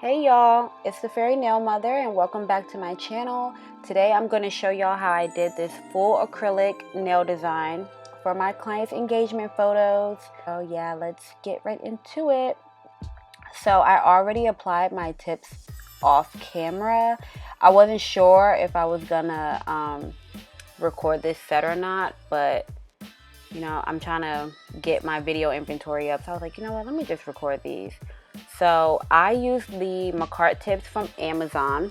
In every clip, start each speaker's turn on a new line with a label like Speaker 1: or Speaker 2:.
Speaker 1: Hey y'all, it's the Fairy Nail Mother and welcome back to my channel. Today I'm going to show y'all how I did this full acrylic nail design for my clients' engagement photos. So yeah, let's get right into it. So I already applied my tips off camera. I wasn't sure if I was gonna record this set or not, but you know, I'm trying to get my video inventory up. So I was like, you know what, let me just record these. So I used the Macart tips from Amazon,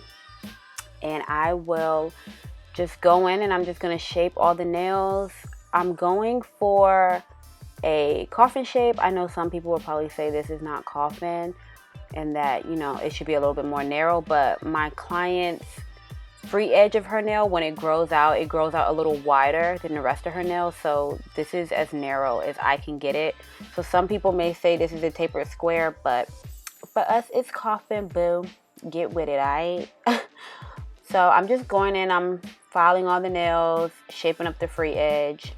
Speaker 1: and I will just go in and I'm just going to shape all the nails. I'm going for a coffin shape. I know some people will probably say this is not coffin and that, you know, it should be a little bit more narrow, but my client's free edge of her nail, when it grows out a little wider than the rest of her nail. So this is as narrow as I can get it. So some people may say this is a tapered square, but for us it's coffin, boo. Get with it, alright? So I'm just going in, I'm filing all the nails, shaping up the free edge,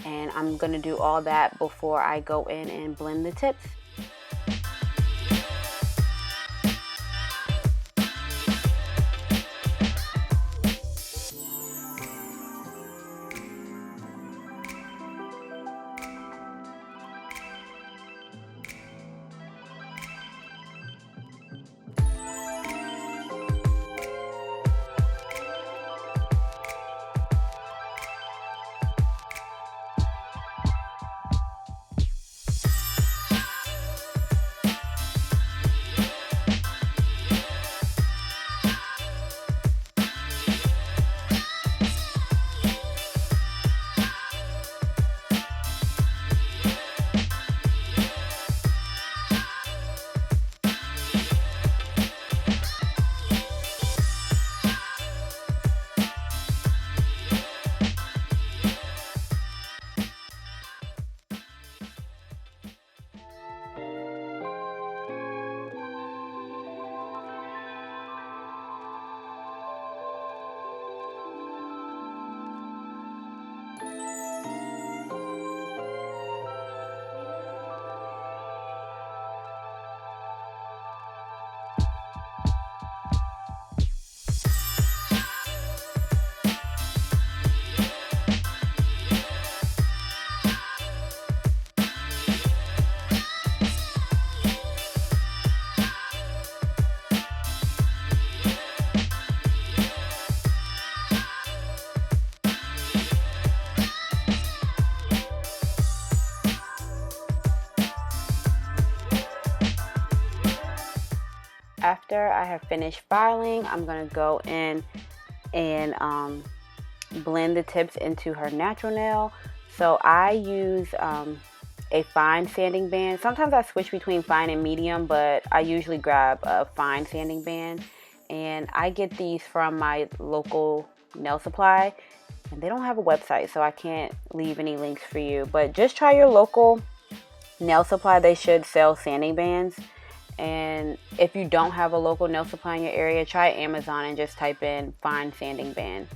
Speaker 1: and I'm gonna do all that before I go in and blend the tips. After I have finished filing, I'm going to go in and blend the tips into her natural nail. So I use a fine sanding band. Sometimes I switch between fine and medium, but I usually grab a fine sanding band. And I get these from my local nail supply. And they don't have a website, so I can't leave any links for you. But just try your local nail supply. They should sell sanding bands. And if you don't have a local nail supply in your area, try Amazon and just type in fine sanding band.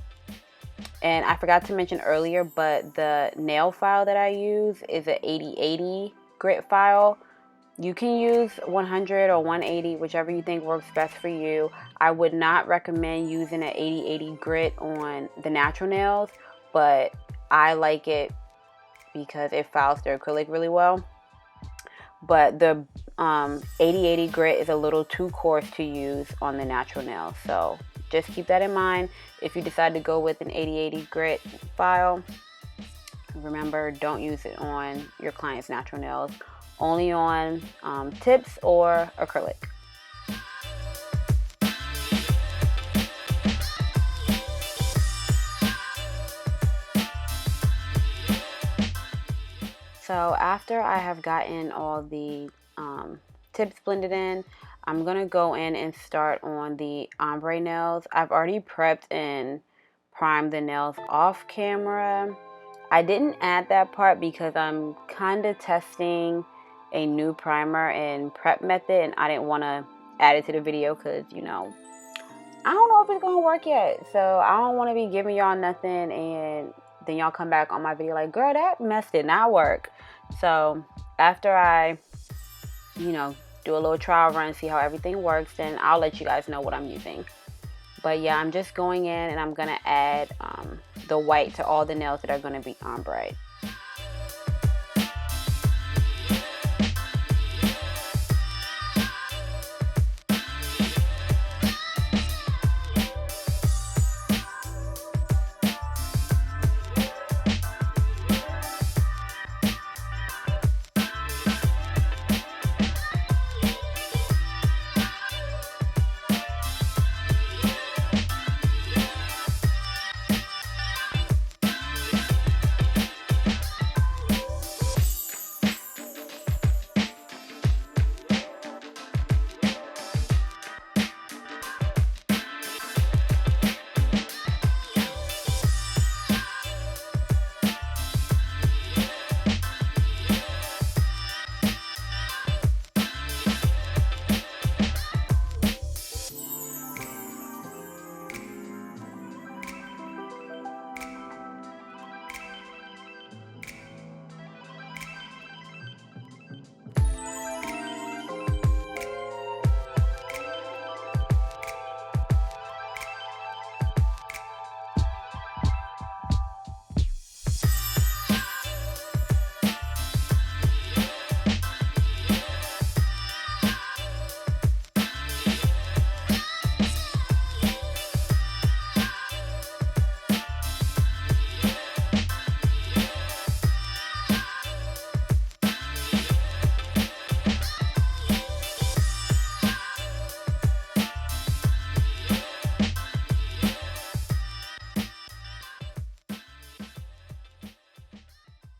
Speaker 1: And I forgot to mention earlier, but the nail file that I use is an 80/80 grit file. You can use 100 or 180, whichever you think works best for you. I would not recommend using an 80/80 grit on the natural nails, but I like it because it files the acrylic really well. But the 80/80 grit is a little too coarse to use on the natural nails, so just keep that in mind. If you decide to go with an 80/80 grit file, remember, don't use it on your client's natural nails, only on tips or acrylic. So after I have gotten all the tips blended in, I'm going to go in and start on the ombre nails. I've already prepped and primed the nails off camera. I didn't add that part because I'm kind of testing a new primer and prep method, and I didn't want to add it to the video because, you know, I don't know if it's going to work yet. So I don't want to be giving y'all nothing and then y'all come back on my video like, girl, that mess did not work. So after I, you know, do a little trial run, see how everything works, then I'll let you guys know what I'm using. But yeah, I'm just going in and I'm gonna add the white to all the nails that are gonna be ombre.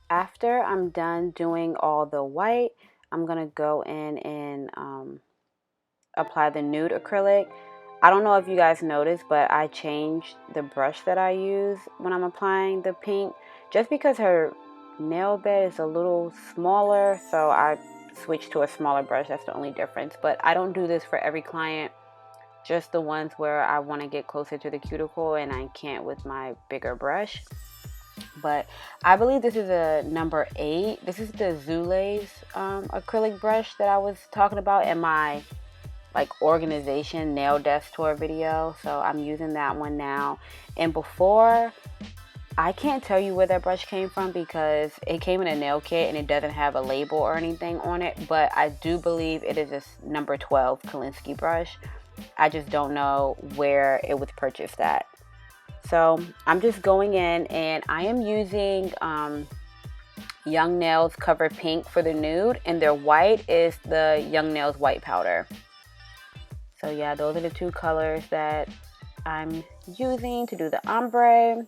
Speaker 1: After I'm done doing all the white, I'm gonna go in and apply the nude acrylic. I don't know if you guys noticed, but I changed the brush that I use when I'm applying the pink, just because her nail bed is a little smaller, so I switched to a smaller brush. That's the only difference. But I don't do this for every client, just the ones where I want to get closer to the cuticle and I can't with my bigger brush. But I believe this is a number 8. This is the Zule's acrylic brush that I was talking about in my organization nail desk tour video. So I'm using that one now. And before, I can't tell you where that brush came from because it came in a nail kit and it doesn't have a label or anything on it. But I do believe it is a number 12 Kolinsky brush. I just don't know where it was purchased at. So I'm just going in and I am using Young Nails Cover Pink for the nude, and their white is the Young Nails white powder. So yeah, those are the two colors that I'm using to do the ombre.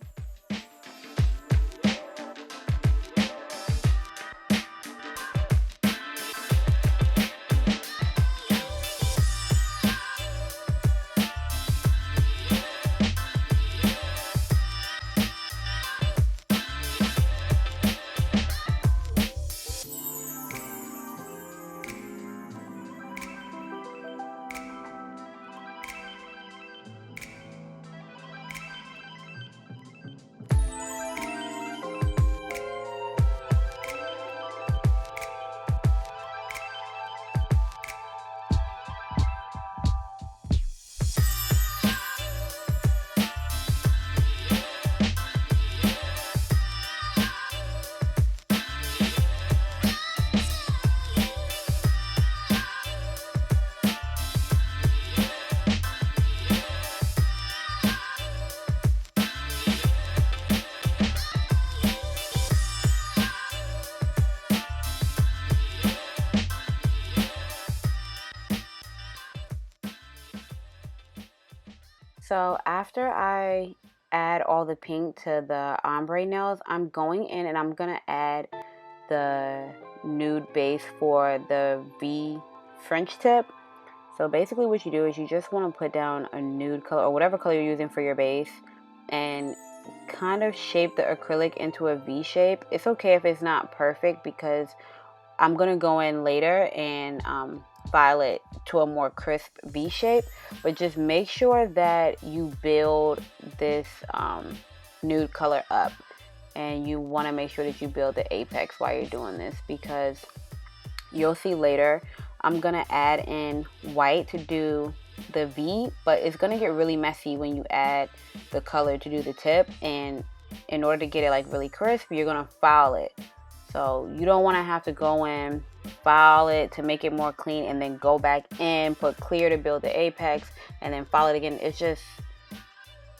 Speaker 1: So after I add all the pink to the ombre nails, I'm going in and I'm going to add the nude base for the V French tip. So basically what you do is you just want to put down a nude color or whatever color you're using for your base and kind of shape the acrylic into a V shape. It's okay if it's not perfect because I'm going to go in later and file it to a more crisp V shape, but just make sure that you build this nude color up, and you want to make sure that you build the apex while you're doing this, because you'll see later I'm gonna add in white to do the V, but it's gonna get really messy when you add the color to do the tip, and in order to get it like really crisp, you're gonna file it. So you don't want to have to go in, file it to make it more clean, and then go back in, put clear to build the apex, and then file it again. It's just,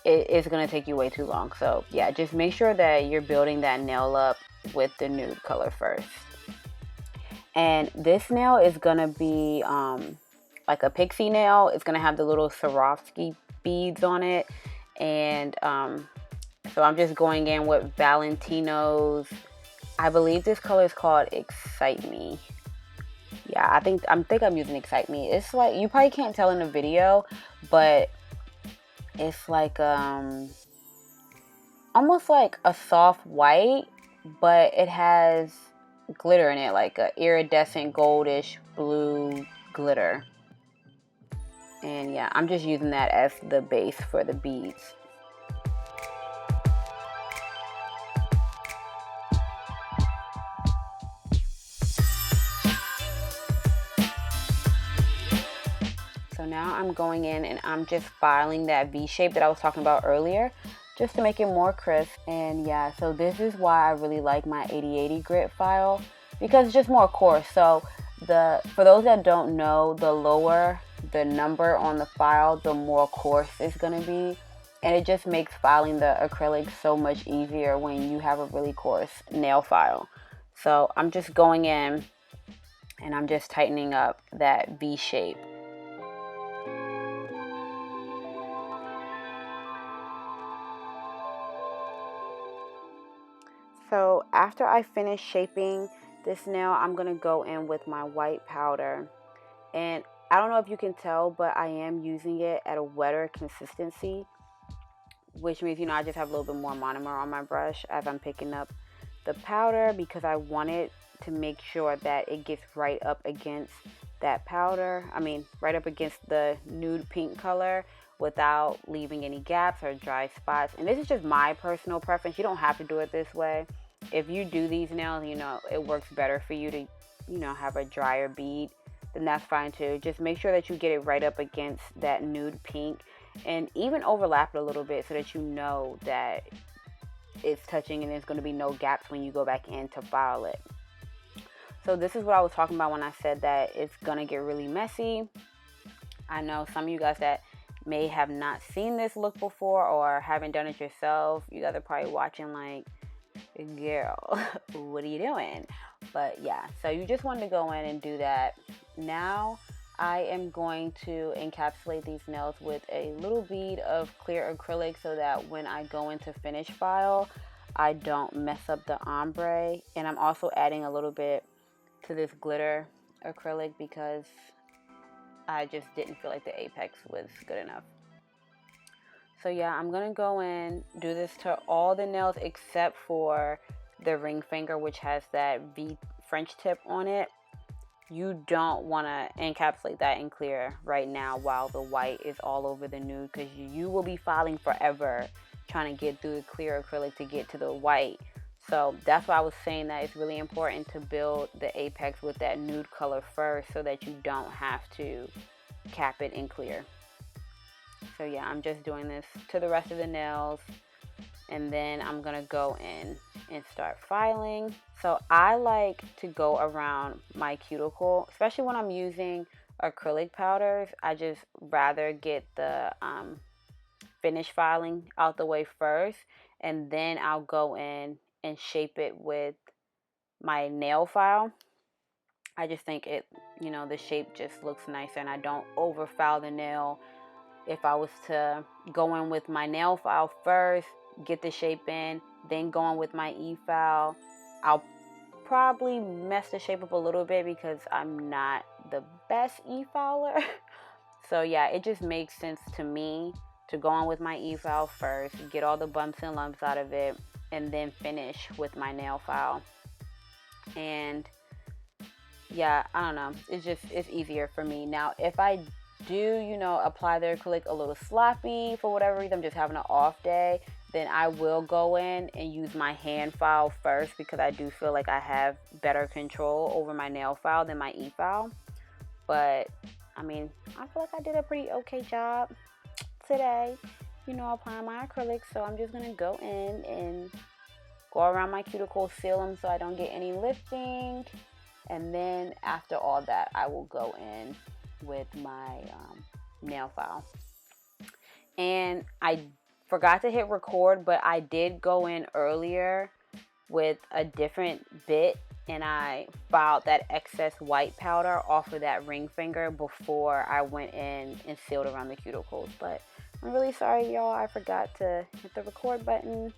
Speaker 1: it's gonna take you way too long. So yeah, just make sure that you're building that nail up with the nude color first. And this nail is gonna be like a pixie nail. It's gonna have the little Swarovski beads on it, and so I'm just going in with Valentino's, I believe this color is called Excite Me. Yeah, I think I'm using Excite Me. It's like, you probably can't tell in the video, but it's like almost like a soft white, but it has glitter in it, like a iridescent goldish blue glitter. And yeah, I'm just using that as the base for the beads. So now I'm going in and I'm just filing that V shape that I was talking about earlier, just to make it more crisp. And yeah, so this is why I really like my 8080 grit file, because it's just more coarse. So for those that don't know, the lower the number on the file, the more coarse it's gonna be. And it just makes filing the acrylic so much easier when you have a really coarse nail file. So I'm just going in and I'm just tightening up that V shape. So after I finish shaping this nail, I'm going to go in with my white powder. And I don't know if you can tell, but I am using it at a wetter consistency, which means, I just have a little bit more monomer on my brush as I'm picking up the powder, because I want it to make sure that it gets right up against that powder. Right up against the nude pink color, without leaving any gaps or dry spots. And this is just my personal preference. You don't have to do it this way. If you do these nails, it works better for you to, have a drier bead, then that's fine too. Just make sure that you get it right up against that nude pink, and even overlap it a little bit so that you know that it's touching and there's going to be no gaps when you go back in to file it. So this is what I was talking about when I said that it's going to get really messy. I know some of you guys that may have not seen this look before or haven't done it yourself. You guys are probably watching like, girl, what are you doing? But yeah, so you just wanted to go in and do that. Now I am going to encapsulate these nails with a little bead of clear acrylic, so that when I go into finish file, I don't mess up the ombre. And I'm also adding a little bit to this glitter acrylic because I just didn't feel like the apex was good enough. So yeah, I'm gonna go in, do this to all the nails except for the ring finger, which has that V French tip on it. You don't want to encapsulate that in clear right now while the white is all over the nude, because you will be filing forever trying to get through the clear acrylic to get to the white. So that's why I was saying that it's really important to build the apex with that nude color first, so that you don't have to cap it in clear. So yeah, I'm just doing this to the rest of the nails, and then I'm gonna go in and start filing. So I like to go around my cuticle, especially when I'm using acrylic powders. I just rather get the finish filing out the way first, and then I'll go in and shape it with my nail file. I just think it, the shape just looks nicer, and I don't over file the nail. If I was to go in with my nail file first, get the shape in, then go in with my e-file, I'll probably mess the shape up a little bit because I'm not the best e-filer. So yeah, it just makes sense to me to go on with my e-file first, get all the bumps and lumps out of it, and then finish with my nail file. And yeah, I don't know, it's easier for me. Now, if I do, apply the acrylic a little sloppy for whatever reason, I'm just having an off day, then I will go in and use my hand file first, because I do feel like I have better control over my nail file than my e-file. but I mean, I feel like I did a pretty okay job today, you know, applying my acrylic. So I'm just gonna go in and go around my cuticles, seal them so I don't get any lifting, and then after all that, I will go in with my nail file. And I forgot to hit record, but I did go in earlier with a different bit, and I filed that excess white powder off of that ring finger before I went in and sealed around the cuticles. But I'm really sorry, y'all, I forgot to hit the record button.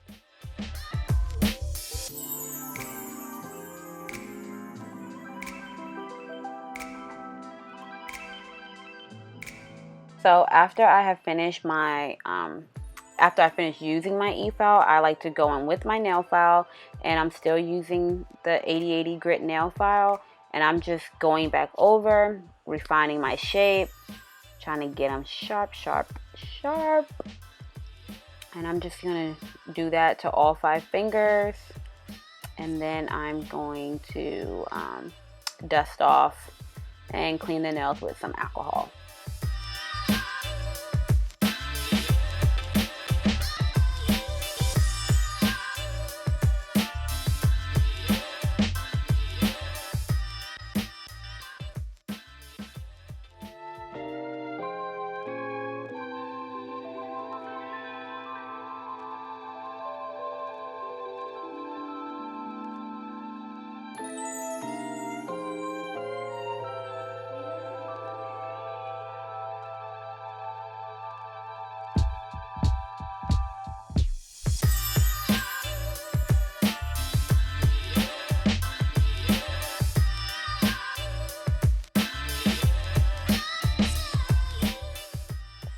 Speaker 1: So after I have finished my after I finish using my e-file, I like to go in with my nail file, and I'm still using the 8080 grit nail file, and I'm just going back over, refining my shape, trying to get them sharp, sharp, sharp. And I'm just gonna do that to all 5 fingers, and then I'm going to dust off and clean the nails with some alcohol.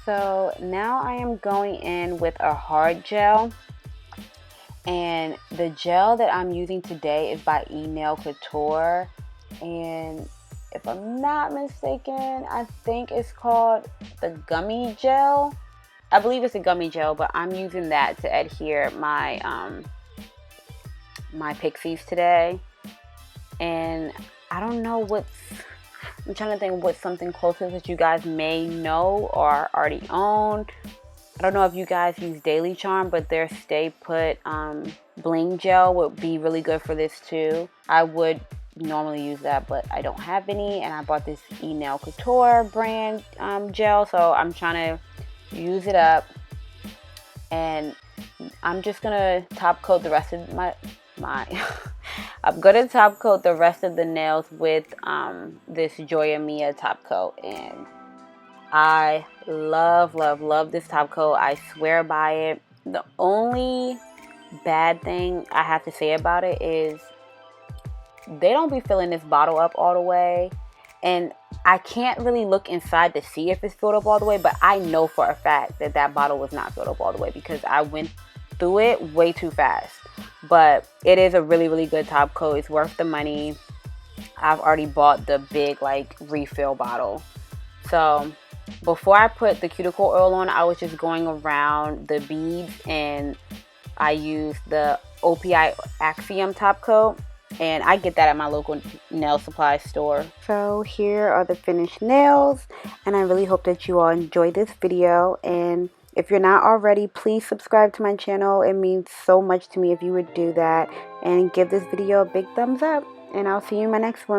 Speaker 1: So now I am going in with a hard gel, and the gel that I'm using today is by Nail Couture, and if I'm not mistaken, I think it's called the gummy gel. I believe it's a gummy gel, but I'm using that to adhere my my pixies today. And I don't know I'm trying to think what's something closer that you guys may know or already own. I don't know if you guys use Daily Charm, but their Stay Put Bling gel would be really good for this too. I would normally use that, but I don't have any, and I bought this Nail Couture brand gel, so I'm trying to use it up. And I'm just gonna top coat the rest of my I'm gonna top coat the rest of the nails with this Joya Mia Topcoat, and I love, love, love this top coat. I swear by it. The only bad thing I have to say about it is they don't be filling this bottle up all the way, and I can't really look inside to see if it's filled up all the way, but I know for a fact that that bottle was not filled up all the way because I went through it way too fast. But it is a really, really good top coat. It's worth the money. I've already bought the big like refill bottle. So before I put the cuticle oil on, I was just going around the beads, and I used the OPI Axiom top coat, and I get that at my local nail supply store. So here are the finished nails, and I really hope that you all enjoyed this video. And if you're not already, please subscribe to my channel. It means so much to me if you would do that, and give this video a big thumbs up, and I'll see you in my next one.